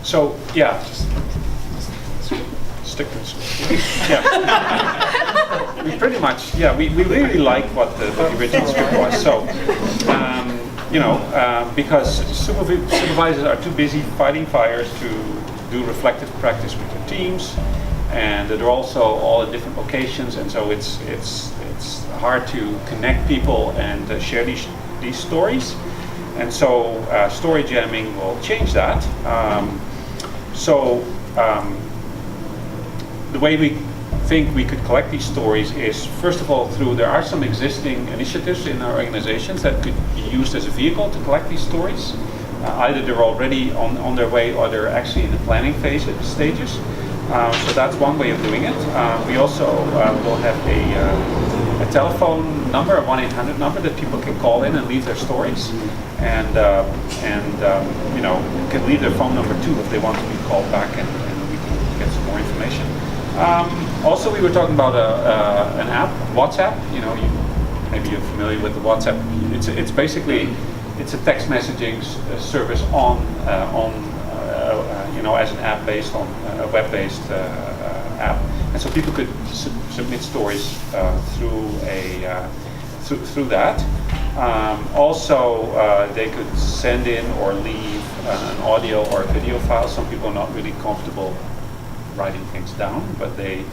So yeah, just stick to it. Yeah. We pretty much, we really like what the original script was. So, because supervisors are too busy fighting fires to do reflective practice with their teams, and they're also all in different locations, and so it's hard to connect people and share these stories. And so story jamming will change that. The way we think we could collect these stories is, first of all, there are some existing initiatives in our organizations that could be used as a vehicle to collect these stories. Either they're already on their way or they're actually in the planning stages. So that's one way of doing it. We also will have a telephone number, a 1-800 number that people can call in and leave their stories, and can leave their phone number too if they want to be called back, and we can get some more information. Also, we were talking about an app, WhatsApp. Maybe you're familiar with the WhatsApp. It's basically a text messaging service on as an app based on a web-based app, and so people could submit stories through that. Also, they could send in or leave an audio or a video file. Some people are not really comfortable writing things down, but they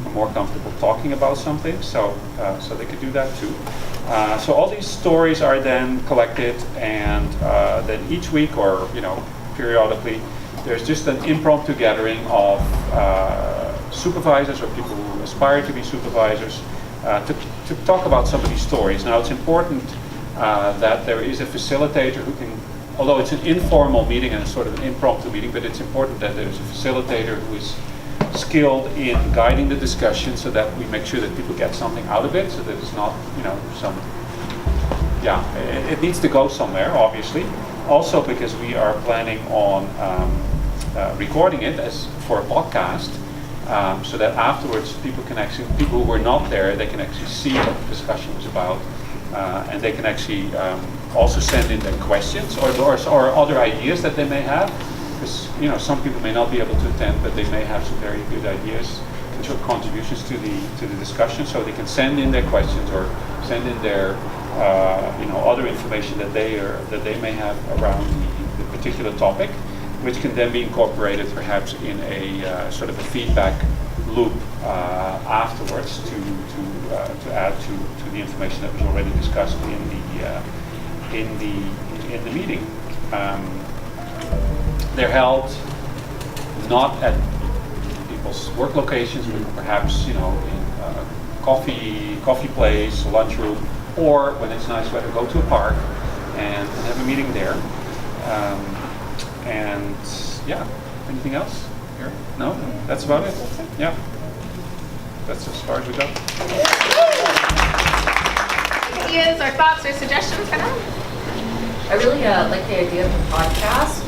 are more comfortable talking about something, so they could do that too. So all these stories are then collected, and then each week or periodically, there's just an impromptu gathering of supervisors or people who aspire to be supervisors to talk about some of these stories. Now, it's important that there is a facilitator who can, although it's an informal meeting and it's sort of an impromptu meeting, but it's important that there's a facilitator who is skilled in guiding the discussion so that we make sure that people get something out of it, so that it's not, it needs to go somewhere, obviously. Also, because we are planning on recording it as for a podcast, so that afterwards people who were not there, they can actually see what the discussion was about, and they can actually also send in their questions or other ideas that they may have, because some people may not be able to attend, but they may have some very good ideas and contributions to the discussion, so they can send in their questions or send in their other information that they may have around the particular topic, which can then be incorporated perhaps in a sort of a feedback loop afterwards to add to the information that was already discussed in the meeting. They're held not at people's work locations, but perhaps in a coffee place, lunchroom, or when it's nice weather, go to a park and have a meeting there. Anything else here? No? That's about it? Yeah. That's as far as we go. Ideas or thoughts or suggestions for now? I really like the idea of the podcast.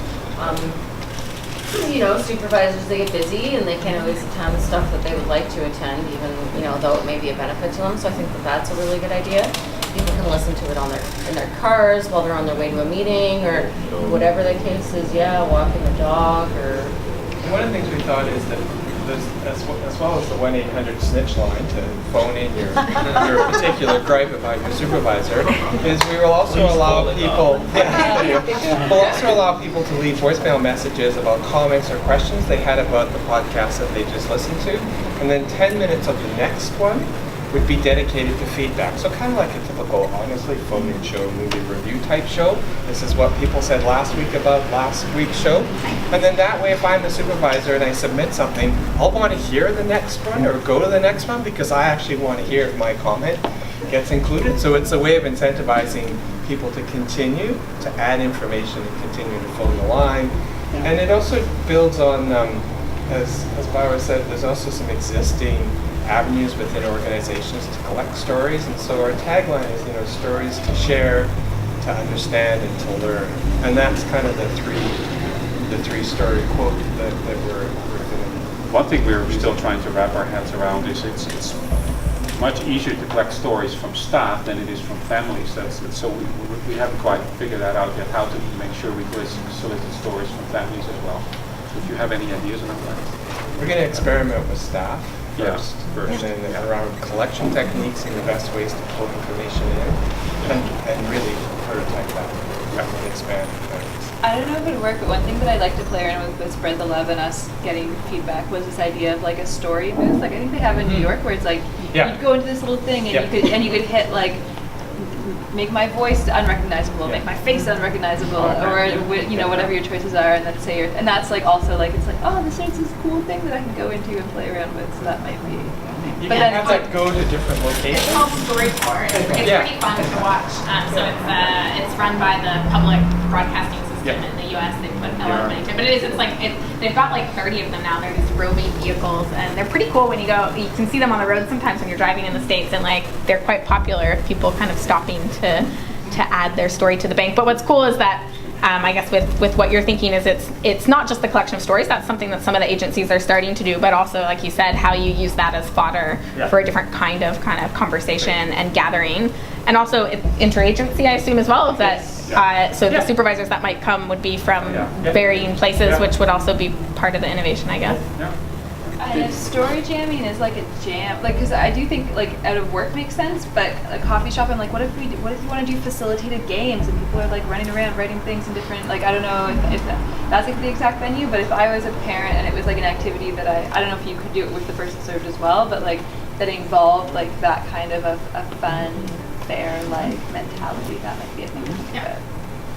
Supervisors, they get busy and they can't always attend stuff that they would like to attend, even though it may be a benefit to them. So I think that's a really good idea. People can listen to it in their cars while they're on their way to a meeting, or whatever the case is. Walking the dog, or. And one of the things we thought is that as well as the 1-800 snitch line to phone in your particular gripe about your supervisor, is we will also allow people. We'll also allow people to leave voicemail messages about comments or questions they had about the podcast that they just listened to, and then 10 minutes of the next one would be dedicated to feedback. So kind of like a typical, honestly, phone-in show, movie review type show. This is what people said last week about last week's show. And then that way, if I'm the supervisor and I submit something, I'll want to hear the next one or go to the next one because I actually want to hear if my comment gets included. So it's a way of incentivizing people to continue to add information and continue to phone the line. And it also builds on, as Barbara said, there's also some existing avenues within organizations to collect stories, and so our tagline is, stories to share, to understand, and to learn. And that's kind of the three-story quote that we're doing. One thing we're still trying to wrap our heads around is it's much easier to collect stories from staff than it is from families. So we haven't quite figured that out yet, how to make sure we solicit stories from families as well. if you have any ideas around that. We're going to experiment with staff Yeah, first, first. and then around collection techniques and the best ways to pull information in, and really prototype that and expand things. I don't know if it would work, but one thing that I'd like to play around with Spread the Love and us getting feedback was this idea of like a story booth. Like I think they have in New York where it's like Yeah. you'd go into this little thing and you could hit like make my voice unrecognizable, make my face unrecognizable, or whatever your choices are, and then say and that's like also like it's like this is this cool thing that I can go into and play around with. So that might be. You But can then have that go to different It's locations. called Storyport. It's Yeah. pretty fun to watch. So it's run by the public broadcasting system Yeah. in the U.S. They put a lot of money into it, but they've got like 30 of them now. They're these roving vehicles, and they're pretty cool when you go. You can see them on the road sometimes when you're driving in the States, and like they're quite popular. People kind of stopping to add their story to the bank. But what's cool is that. I guess with what you're thinking is it's not just the collection of stories. That's something that some of the agencies are starting to do, but also, like you said, how you use that as fodder for a different kind of conversation and gathering, and also interagency, I assume as well. Of that, the supervisors that might come would be from varying places, which would also be part of the innovation, I guess. Yeah. If story jamming is like a jam, like because I do think like out of work makes sense, but a coffee shop, I'm like, what if you want to do facilitated games and people are like running around writing things in different, like I don't know if that's like the exact venue, but if I was a parent and it was like an activity that I don't know if you could do it with the person served as well, but like that involved like that kind of a fun, fair like mentality, that might be a thing to think about.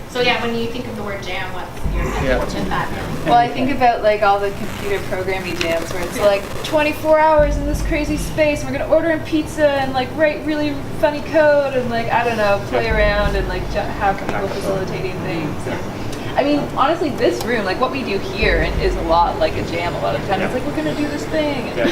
So yeah, when you think of the word jam, what's your sense of that? Well, I think about like all the computer programming jams where it's like 24 hours in this crazy space and we're gonna order in pizza and like write really funny code and like I don't know, play around and like have people facilitating things. I mean, honestly, this room, like what we do here, is a lot like a jam. A lot of the time, it's like we're gonna do this thing. And